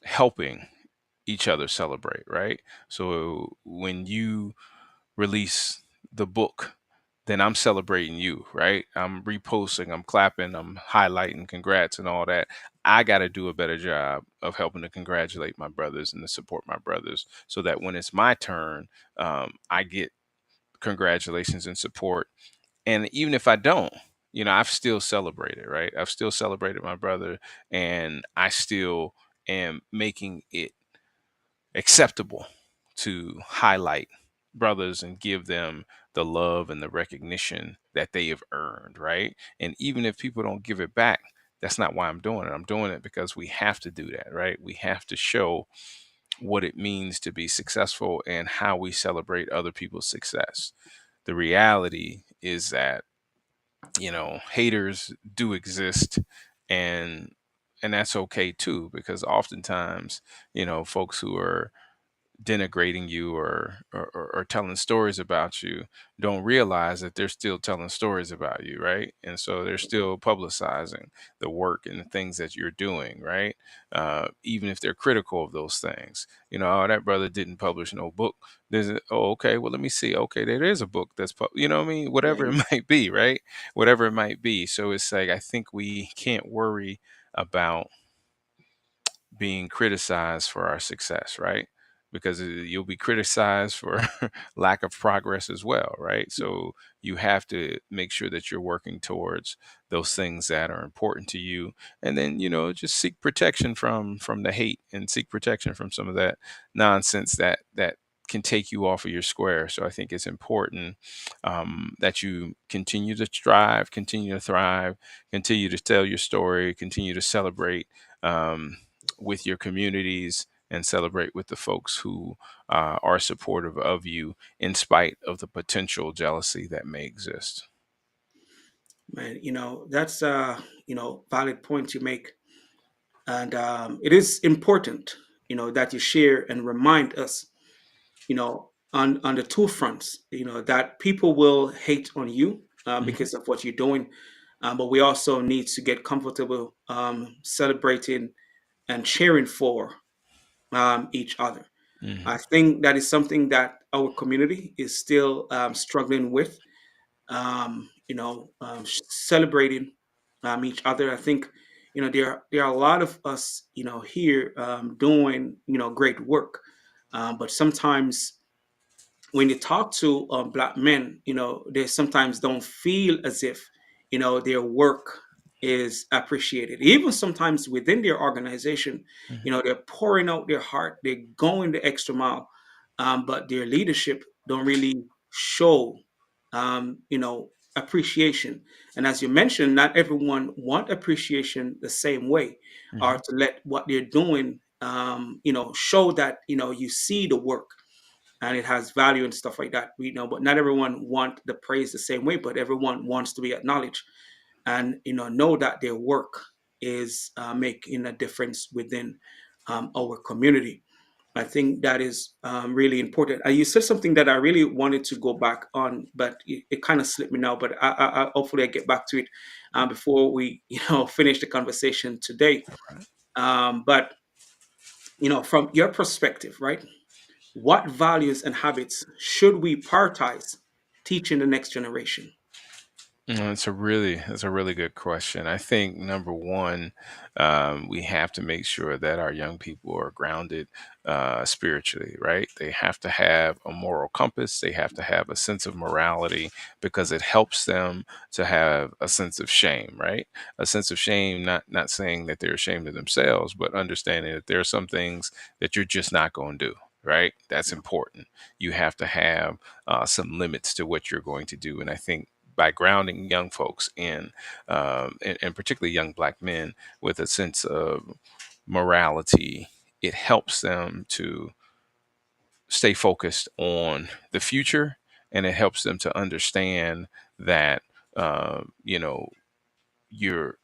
helping each other celebrate, right? So when you release the book, then I'm celebrating you, right? I'm reposting, I'm clapping, I'm highlighting, congrats, and all that. I got to do a better job of helping to congratulate my brothers and to support my brothers, so that when it's my turn, I get congratulations and support. And even if I don't, I've still celebrated, right? I've still celebrated my brother, and I still am making it acceptable to highlight brothers and give them the love and the recognition that they have earned, right? And even if people don't give it back, that's not why I'm doing it. I'm doing it because we have to do that, right? We have to show what it means to be successful and how we celebrate other people's success. The reality is that, haters do exist, and that's okay too, because oftentimes, folks who are denigrating you, or telling stories about you, don't realize that they're still telling stories about you, right? And so they're still publicizing the work and the things that you're doing, right? Even if they're critical of those things, oh, that brother didn't publish no book. Oh, okay, well, let me see. Okay, there is a book that's what I mean, whatever it might be, right? Whatever it might be. So it's like, I think we can't worry about being criticized for our success, right? Because you'll be criticized for lack of progress as well, right? So you have to make sure that you're working towards those things that are important to you, and then just seek protection from the hate, and seek protection from some of that nonsense that can take you off of your square. So I think it's important that you continue to strive, continue to thrive, continue to tell your story, continue to celebrate with your communities and celebrate with the folks who are supportive of you in spite of the potential jealousy that may exist. Man, that's valid point you make, and it is important, that you share and remind us, on the two fronts, that people will hate on you Hmm. because of what you're doing, but we also need to get comfortable celebrating and cheering for each other. Hmm. I think that is something that our community is still struggling with, celebrating each other. I think, there are a lot of us, here doing, great work, but sometimes when you talk to black men, they sometimes don't feel as if, their work is appreciated. Even sometimes within their organization, Hmm. they're pouring out their heart, they're going the extra mile, but their leadership don't really show, appreciation. And as you mentioned, not everyone want appreciation the same way, or Hmm. to let what they're doing, show that you see the work and it has value and stuff like that. But not everyone want the praise the same way. But everyone wants to be acknowledged and know that their work is making a difference within our community. I think that is really important. You said something that I really wanted to go back on, but it kind of slipped me now. But hopefully I get back to it before we finish the conversation today. But from your perspective, right? What values and habits should we prioritize teaching the next generation? That's a really good question. I think number one, we have to make sure that our young people are grounded spiritually, right? They have to have a moral compass. They have to have a sense of morality because it helps them to have a sense of shame, right? A sense of shame, not saying that they're ashamed of themselves, but understanding that there are some things that you're just not going to do. Right, that's Yeah, important. You have to have some limits to what you're going to do, and I think by grounding young folks and particularly young black men with a sense of morality, it helps them to stay focused on the future, and it helps them to understand that you're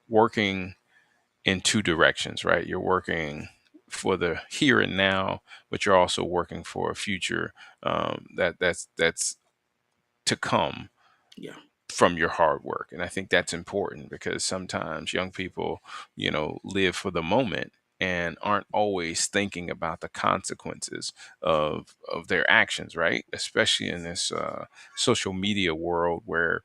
working in two directions, right? You're working for the here and now, but you're also working for a future that's to come yeah, from your hard work. And I think that's important because sometimes young people, live for the moment and aren't always thinking about the consequences of their actions, right? Especially in this social media world where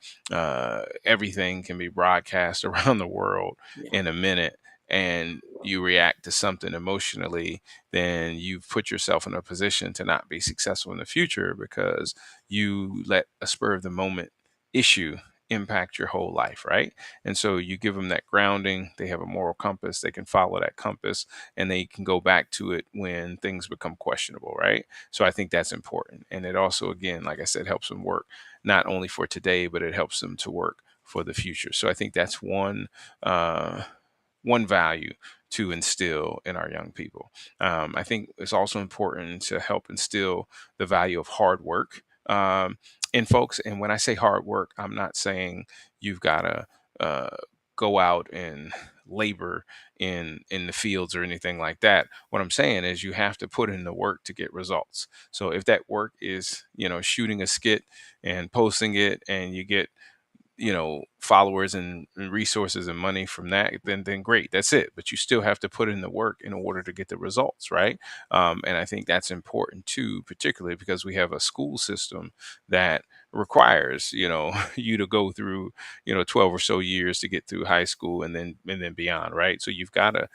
everything can be broadcast around the world yeah, in a minute, and you react to something emotionally, then you've put yourself in a position to not be successful in the future because you let a spur of the moment issue impact your whole life, right? And so you give them that grounding, they have a moral compass, they can follow that compass, and they can go back to it when things become questionable, right? So I think that's important. And it also, again, like I said, helps them work not only for today, but it helps them to work for the future. So I think that's one value to instill in our young people. I think it's also important to help instill the value of hard work in folks. And when I say hard work, I'm not saying you've got to uh, go out and labor in the fields or anything like that. What I'm saying is you have to put in the work to get results. So if that work is shooting a skit and posting it, and you get followers and resources and money from that, then great, that's it. But you still have to put in the work in order to get the results, right? And I think that's important too, particularly because we have a school system that requires you to go through 12 or so years to get through high school, and then beyond, right? So you've got to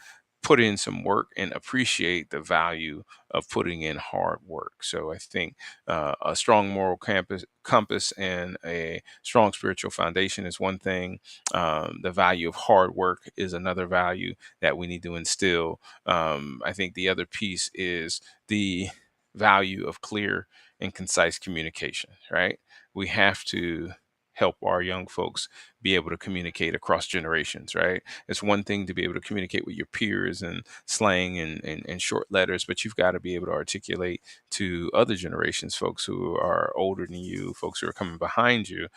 put in some work and appreciate the value of putting in hard work. So I think a strong moral compass and a strong spiritual foundation is one thing. The value of hard work is another value that we need to instill. I think the other piece is the value of clear and concise communication, right? We have to help our young folks be able to communicate across generations, right? It's one thing to be able to communicate with your peers and slang and short letters, but you've got to be able to articulate to other generations, folks who are older than you, folks who are coming behind you,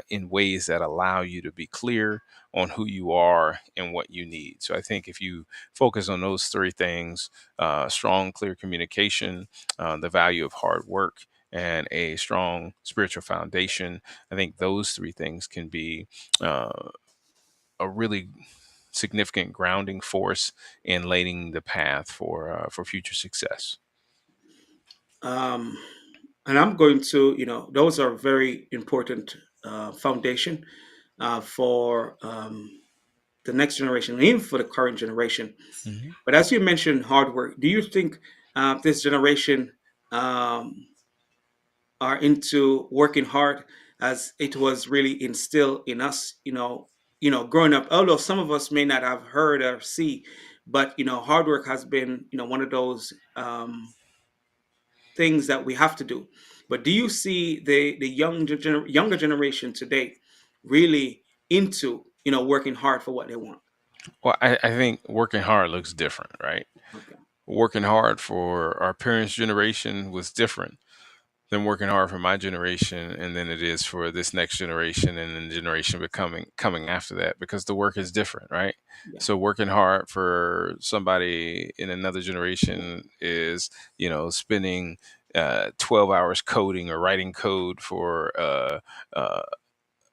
in ways that allow you to be clear on who you are and what you need. So I think if you focus on those three things, strong, clear communication, the value of hard work, and a strong spiritual foundation, I think those three things can be uh, a really significant grounding force in laying the path for future success. Um, and I'm going to, those are very important foundation for the next generation, and even for the current generation. Mhm. But as you mentioned, hard work. Do you think this generation um, are into working hard as it was really instilled in us? Growing up. Although some of us may not have heard or see, but hard work has been one of those things that we have to do. But do you see the younger generation today really into working hard for what they want? Well, I think working hard looks different, right? Okay. Working hard for our parents' generation was different than working hard for my generation, and then it is for this next generation and then the generation becoming coming after that, because the work is different, right? Yeah. So working hard for somebody in another generation is, spending 12 hours coding or writing code for uh,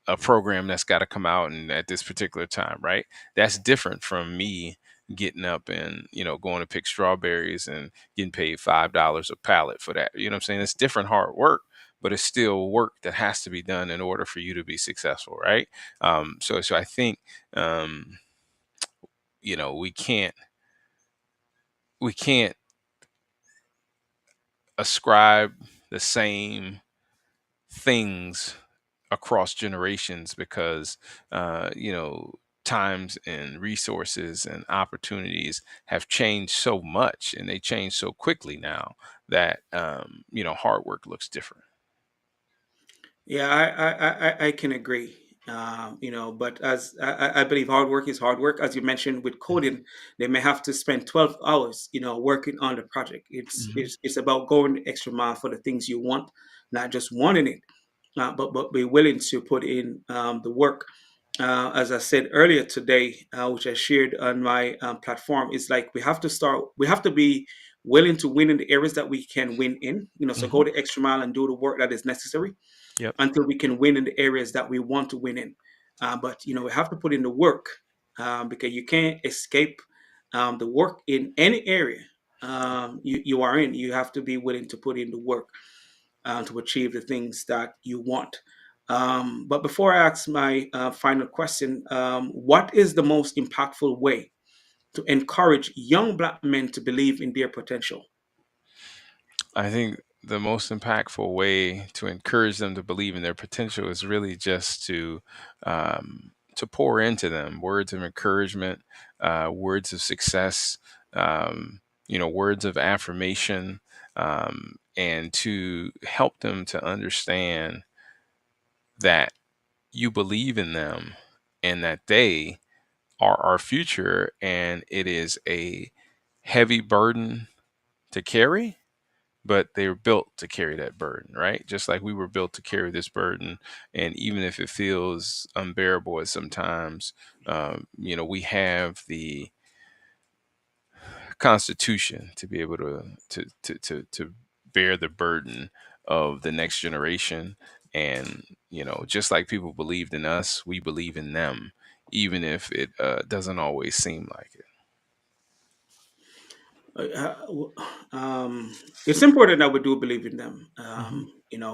a program that's got to come out and at this particular time, right? That's different from me getting up and going to pick strawberries and getting paid $5 a pallet for that. You know what I'm saying? It's different hard work, but it's still work that has to be done in order for you to be successful, right? So I think we can't ascribe the same things across generations, because times and resources and opportunities have changed so much, and they change so quickly now that hard work looks different. Yeah, I can agree. But as I believe hard work is hard work. As you mentioned with coding, they may have to spend 12 hours, working on the project. It's Mhm. it's it's about going the extra mile for the things you want, not just wanting it, but be willing to put in the work. As I said earlier today, which I shared on my platform, is like we have to be willing to win in the areas that we can win in, so Mhm. go the extra mile and do the work that is necessary Yep. until we can win in the areas that we want to win in. But we have to put in the work because you can't escape the work in any area you are in. You have to be willing to put in the work to achieve the things that you want. But before I ask my final question, what is the most impactful way to encourage young Black men to believe in their potential? I think the most impactful way to encourage them to believe in their potential is really just to pour into them words of encouragement, words of success, words of affirmation, and to help them to understand that you believe in them and that they are our future, and it is a heavy burden to carry, but they were built to carry that burden, right? Just like we were built to carry this burden. And even if it feels unbearable at sometimes, we have the constitution to be able to bear the burden of the next generation. And, just like people believed in us, we believe in them, even if it doesn't always seem like it. It's important that we do believe in them, Hmm.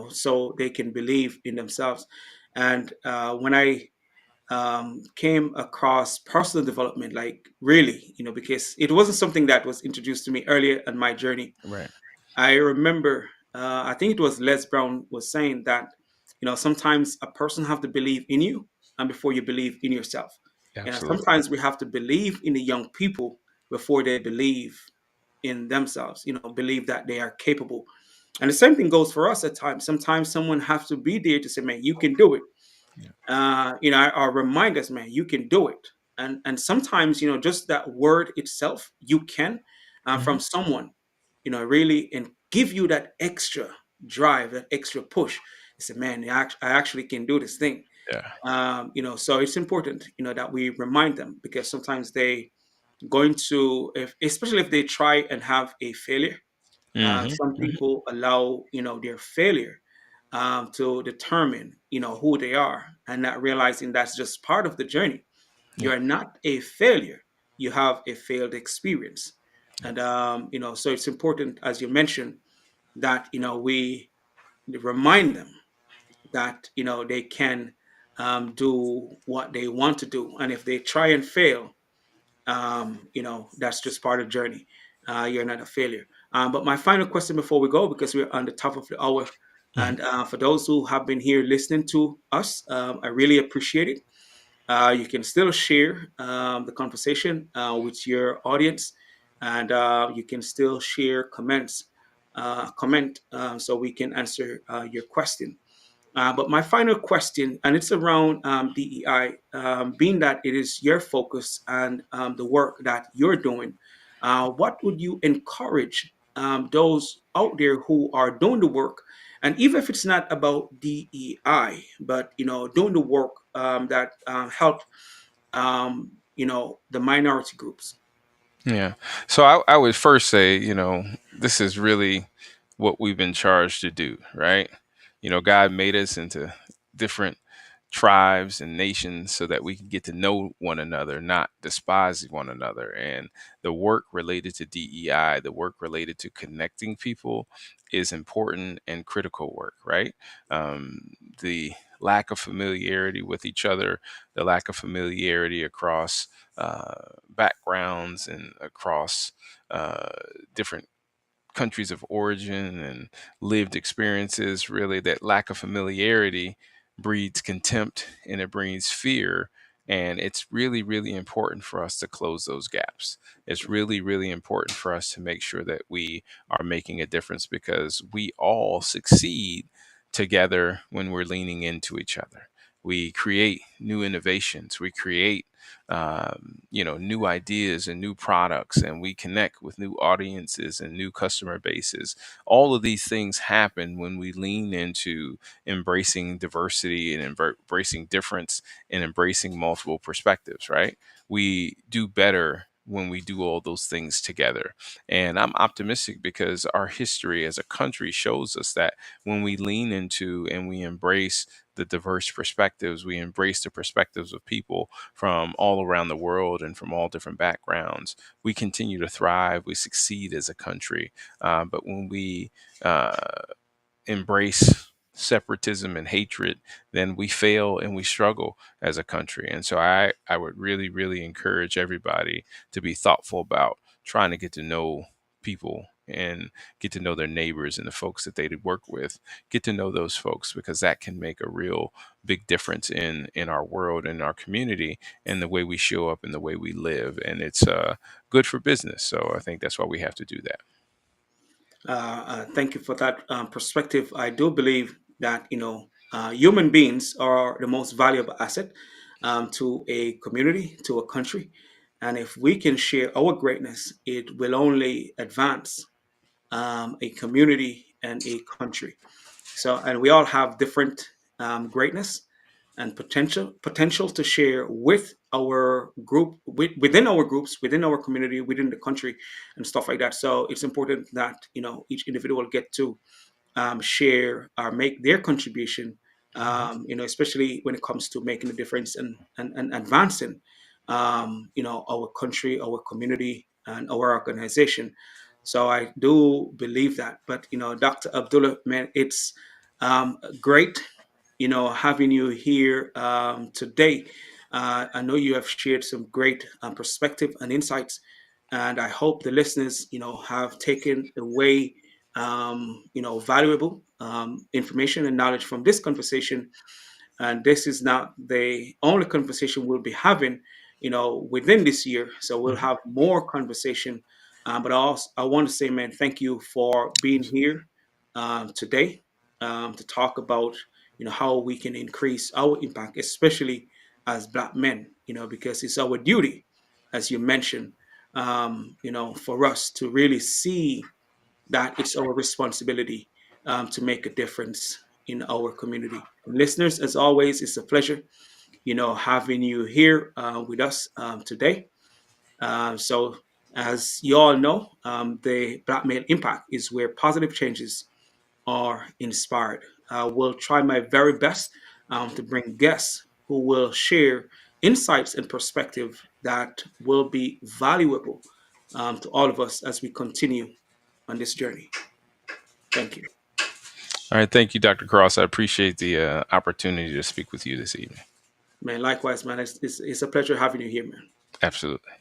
so they can believe in themselves. And when I came across personal development, like really, because it wasn't something that was introduced to me earlier in my journey. Right. I remember, I think it was Les Brown was saying that, sometimes a person have to believe in you and before you believe in yourself. And Absolutely. sometimes we have to believe in the young people before they believe. in themselves, believe that they are capable. And the same thing goes for us at times. Sometimes someone has to be there to say, man, you can do it. Yeah. Or remind us, man, you can do it. And sometimes, just that word itself, you can, Hmm. from someone, really, and give you that extra drive, that extra push. You say, man, I actually can do this thing. Yeah. So it's important, that we remind them, because sometimes they going to, if, especially if they try and have a failure. Hmm. Some Hmm. people allow, their failure to determine, who they are, and not realizing that's just part of the journey. Yeah. You're not a failure. You have a failed experience. Yeah. And, so it's important, as you mentioned, that, we remind them that, they can do what they want to do. And if they try and fail, that's just part of the journey. You're not a failure. But my final question before we go, because we're on the top of the hour, Hmm. and for those who have been here listening to us, I really appreciate it. You can still share the conversation with your audience, and you can still share comment, so we can answer your question. But my final question, and it's around DEI, being that it is your focus and the work that you're doing, what would you encourage those out there who are doing the work, and even if it's not about DEI, but doing the work that help the minority groups? Yeah. So I would first say, this is really what we've been charged to do, right? God made us into different tribes and nations so that we can get to know one another, not despise one another. And the work related to DEI, the work related to connecting people is important and critical work, right? The lack of familiarity with each other, the lack of familiarity across backgrounds and across uh, different countries of origin and lived experiences, really, that lack of familiarity breeds contempt and it breeds fear. And it's really, really important for us to close those gaps. It's really, really important for us to make sure that we are making a difference because we all succeed together when we're leaning into each other. We create new innovations. We create new ideas and new products, and we connect with new audiences and new customer bases. All of these things happen when we lean into embracing diversity and embracing difference and embracing multiple perspectives, right? We do better when we do all those things together. And I'm optimistic because our history as a country shows us that when we lean into and we embrace the diverse perspectives, we embrace the perspectives of people from all around the world and from all different backgrounds, we continue to thrive, we succeed as a country. But when we uh, embrace separatism and hatred, then we fail and we struggle as a country. And so I would really, really encourage everybody to be thoughtful about trying to get to know people and get to know their neighbors and the folks that they work with. Get to know those folks because that can make a real big difference in our world and our community and the way we show up and the way we live. And it's good for business. So I think that's why we have to do that. Thank you for that perspective. I do believe that human beings are the most valuable asset to a community, to a country, and if we can share our greatness, it will only advance a community and a country. So, and we all have different greatness and potential to share with our group, within our groups, within our community, within the country, and stuff like that. So it's important that each individual get to share or make their contribution. Mhm. Especially when it comes to making a difference and advancing, our country, our community, and our organization. So I do believe that. But Dr. Abdullah, man, it's great, having you here today. I know you have shared some great perspective and insights, and I hope the listeners, have taken away, valuable information and knowledge from this conversation. And this is not the only conversation we'll be having, within this year. So we'll Mhm. have more conversation But I want to say, man, thank you for being here today to talk about how we can increase our impact, especially as Black men. Because it's our duty, as you mentioned, for us to really see that it's our responsibility to make a difference in our community. And listeners, as always, it's a pleasure, having you here with us today. So, as you all know, the Black Male Impact is where positive changes are inspired. I will try my very best to bring guests who will share insights and perspective that will be valuable to all of us as we continue on this journey. Thank you. All right. Thank you, Dr. Cross. I appreciate the opportunity to speak with you this evening. Man, likewise, man. It's a pleasure having you here, man. Absolutely.